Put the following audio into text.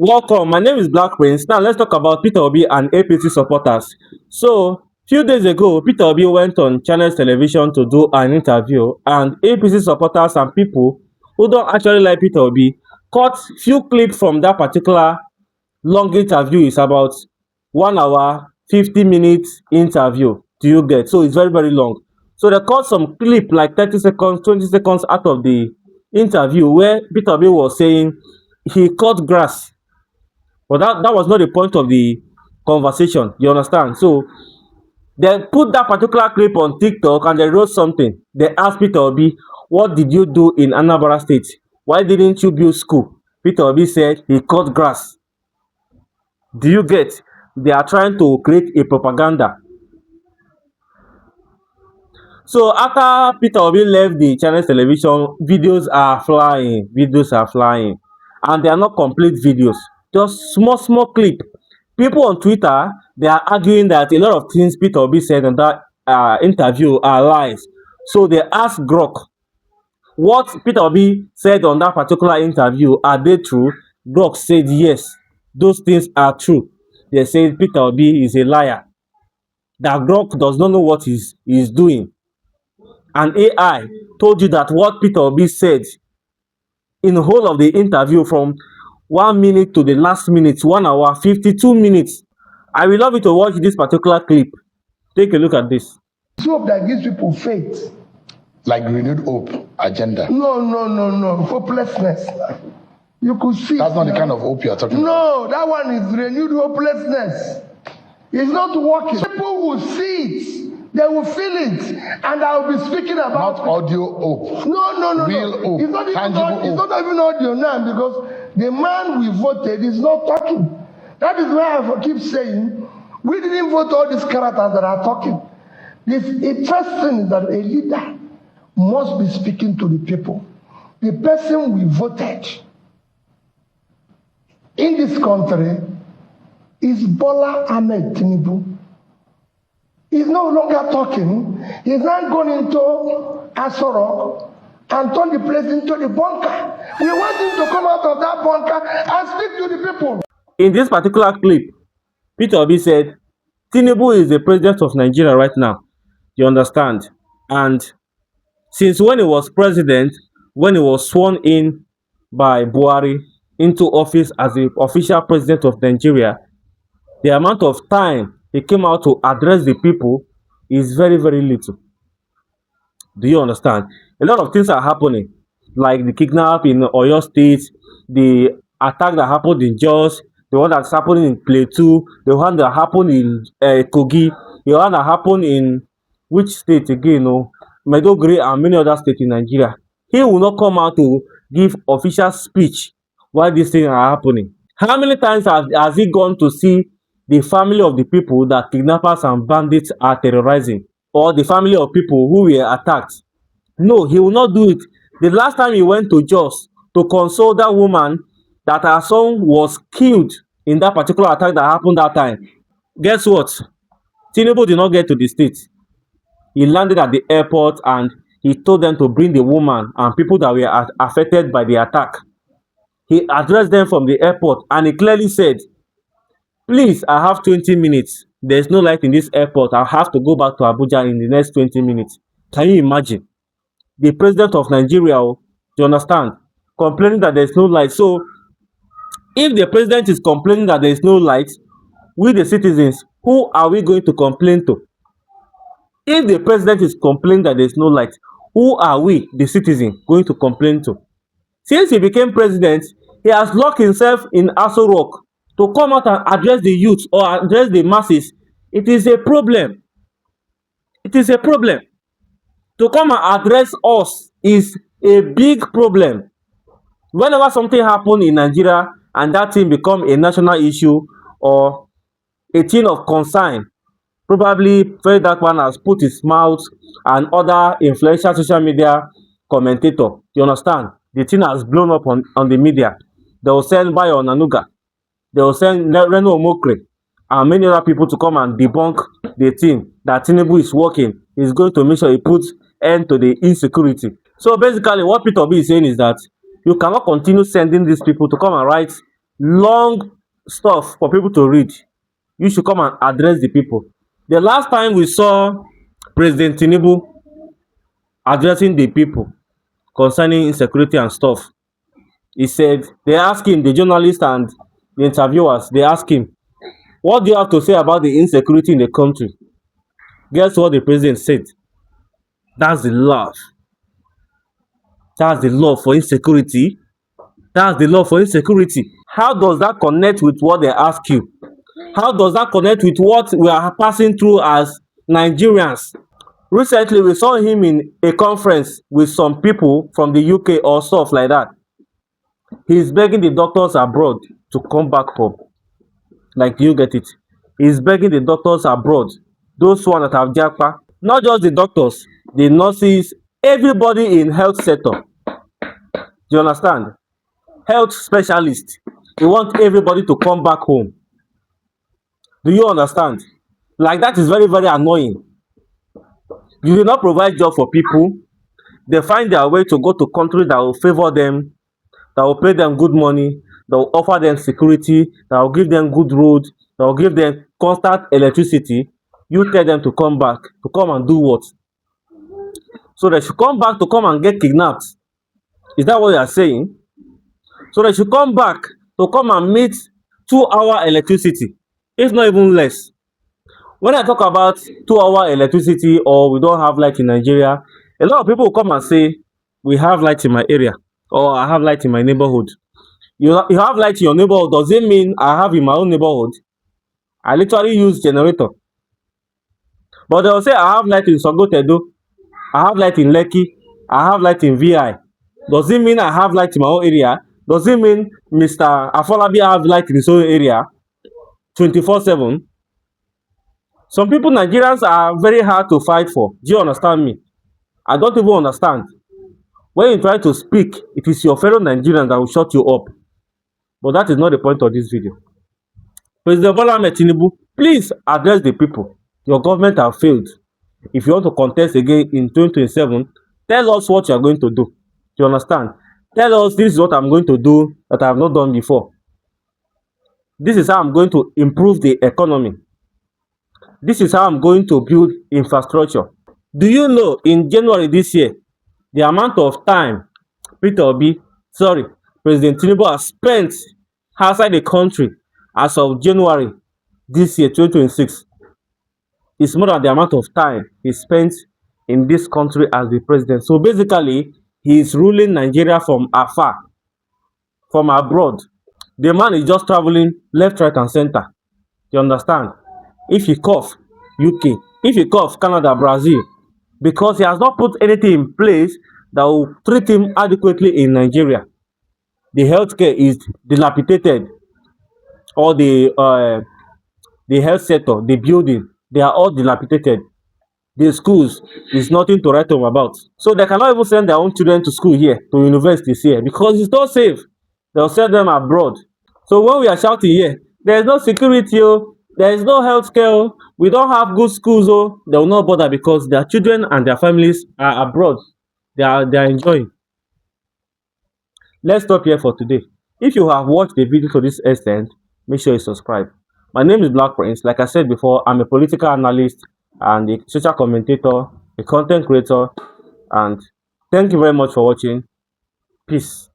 Welcome. My name is Black Prince. Now let's talk about Peter Obi and APC supporters. So, few days ago, Peter Obi went on Channels television to do an interview, and APC supporters and people who don't actually like Peter Obi caught few clips from that particular long interview. It's about 1 hour, 50 minutes interview. Do you get? So it's very, very long. So they caught some clip like 30 seconds, 20 seconds out of the interview where Peter Obi was saying he cut grass. But that was not the point of the conversation. You understand? So they put that particular clip on TikTok and they wrote something. They asked Peter Obi, what did you do in Anambra State? Why didn't you build school? Peter Obi said he cut grass. Do you get? They are trying to create a propaganda. So after Peter Obi left the Channels television, videos are flying. And they are not complete videos. Just small clip. People on Twitter, they are arguing that a lot of things Peter Obi said in that interview are lies. So they asked Grok, what Peter Obi said on that particular interview, are they true? Grok said yes, those things are true. They said Peter Obi is a liar, that Grok does not know what he's doing. And AI told you that what Peter Obi said in the whole of the interview from 1 minute to the last minute, 1 hour, 52 minutes. I will love you to watch this particular clip. Take a look at this. Hope that gives people faith. Like renewed hope agenda. No. Hopelessness. You could see. That's not the kind of hope you are talking about. No, that one is renewed hopelessness. It's not working. People will see it. They will feel it. And I will be speaking about not audio hope. No. Real hope. It's not even Tangible it's hope. not even audio now because the man we voted is not talking. That is why I keep saying we didn't vote all these characters that are talking. The first thing is that a leader must be speaking to the people. The person we voted in this country is Bola Ahmed Tinubu. He's no longer talking. He's not going into Asorok and turn the place into the bunker. We want him to come out of that bunker and speak to the people. In this particular clip, Peter Obi said, Tinubu is the president of Nigeria right now. You understand? And since when he was president, when he was sworn in by Buhari into office as the official president of Nigeria, the amount of time he came out to address the people is very, very little. Do you understand? A lot of things are happening, like the kidnap in Oyo State, the attack that happened in Jos, the one that's happening in Plateau, the one that happened in Kogi, the one that happened in which state again? Maiduguri and many other states in Nigeria. He will not come out to give official speech while these things are happening. How many times has he gone to see the family of the people that kidnappers and bandits are terrorizing, or the family of people who were attacked? No, he will not do it. The last time he went to Jos to console that woman that her son was killed in that particular attack that happened that time, guess what? Tinubu did not get to the state. He landed at the airport and he told them to bring the woman and people that were affected by the attack. He addressed them from the airport and he clearly said, please, I have 20 minutes. There's no light in this airport. I'll have to go back to Abuja in the next 20 minutes. Can you imagine? The president of Nigeria, do you understand, complaining that there's no light. So, if the president is complaining that there's no light, we the citizens, who are we going to complain to? If the president is complaining that there's no light, who are we, the citizens, going to complain to? Since he became president, he has locked himself in Aso Rock to come out and address the youth or address the masses. It is a problem. It is a problem. To come and address us is a big problem. Whenever something happens in Nigeria and that thing become a national issue or a thing of concern, probably Very Dark Man has put his mouth and other influential social media commentator. You understand? The thing has blown up on the media. They will send Bayo Nanuga. They will send Reno Omokre and many other people to come and debunk the thing that Tinubu is working. He's going to make sure he puts end to the insecurity. So basically what Peter Obi is saying is that you cannot continue sending these people to come and write long stuff for people to read. You should come and address the people. The last time we saw President Tinubu addressing the people concerning insecurity and stuff, he said, they asked him, the journalists and the interviewers, they asked him, what do you have to say about the insecurity in the country? Guess what the president said? That's the love. That's the love for insecurity. That's the love for insecurity. How does that connect with what they ask you? How does that connect with what we are passing through as Nigerians? Recently, we saw him in a conference with some people from the UK or stuff like that. He's begging the doctors abroad to come back home. Like, you get it? He's begging the doctors abroad, those ones that have Japa, not just the doctors, the nurses, everybody in health sector. Do you understand? Health specialists. He wants everybody to come back home. Do you understand? Like, that is very, very annoying. You do not provide job for people. They find their way to go to countries that will favor them, that will pay them good money, that will offer them security, that will give them good roads, that will give them constant electricity. You tell them to come back, to come and do what? So they should come back to come and get kidnapped. Is that what you are saying? So they should come back to come and meet 2-hour electricity, if not even less. When I talk about 2-hour electricity or we don't have light in Nigeria, a lot of people will come and say, we have light in my area, or I have light in my neighborhood. You have light in your neighborhood, does it mean I have in my own neighborhood? I literally use generator. But they'll say, I have light in Sogotedo, I have light in Lekki, I have light in VI. Does it mean I have light in my own area? Does it mean Mr. Afolabi have light in his own area 24/7? Some people, Nigerians, are very hard to fight for. Do you understand me? I don't even understand. When you try to speak, it is your fellow Nigerians that will shut you up. But that is not the point of this video. President Bola Ahmed Tinubu, please address the people. Your government have failed. If you want to contest again in 2027, tell us what you are going to do. Do you understand? Tell us, this is what I'm going to do that I have not done before. This is how I'm going to improve the economy. This is how I'm going to build infrastructure. Do you know, in January this year, the amount of time President Tinubu has spent outside the country as of January this year, 2026, is more than the amount of time he spent in this country as the president. So basically, he is ruling Nigeria from afar, from abroad. The man is just traveling left, right, and center. You understand? If he cough, UK. If he cough, Canada, Brazil. Because he has not put anything in place that will treat him adequately in Nigeria. The healthcare is dilapidated. All the health sector, the building, they are all dilapidated. The schools is nothing to write home about. So they cannot even send their own children to school here, to universities here, because it's not safe. They'll send them abroad. So when we are shouting here, there is no security, there is no healthcare, we don't have good schools, they will not bother because their children and their families are abroad. They are enjoying. Let's stop here for today. If you have watched the video to this extent, make sure you subscribe. My name is Black Prince. Like I said before, I'm a political analyst and a social commentator, a content creator, and thank you very much for watching. Peace.